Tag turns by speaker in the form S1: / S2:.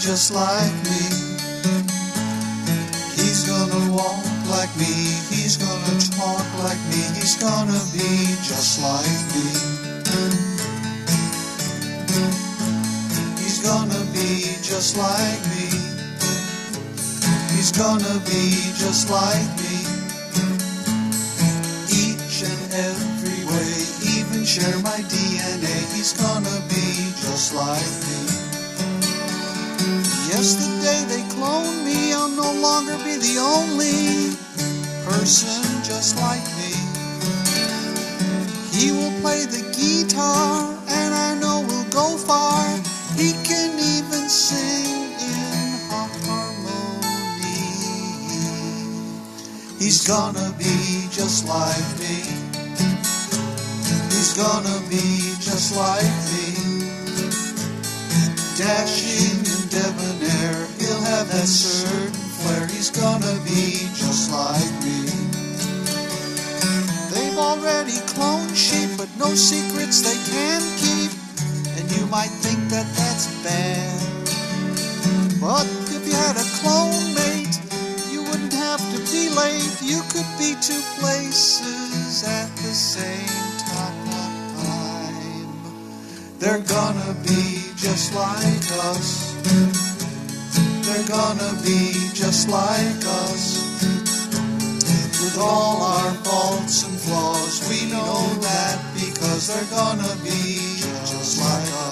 S1: just like me. He's gonna walk like me. He's gonna talk like me. He's gonna be just like me. He's gonna be just like me. He's gonna be just like me. Each and every way, even share my DNA. He's gonna be just like me. Yes, the day they clone me, I'll no longer be the only person just like me. He will play the guitar, and I know we'll go far. He can even sing in harmony. He's gonna be just like me. He's gonna be just like me. Dashing and debonair, he'll have that certain flair. He's gonna be just like me. They've already cloned sheep, but no secrets they can keep. And you might think that that's bad, but if you had a clone mate, you wouldn't have to be late. You could be two places at the same time. They're gonna be just like us. They're gonna be just like us. With all our faults and flaws, we know that because they're gonna be just like us.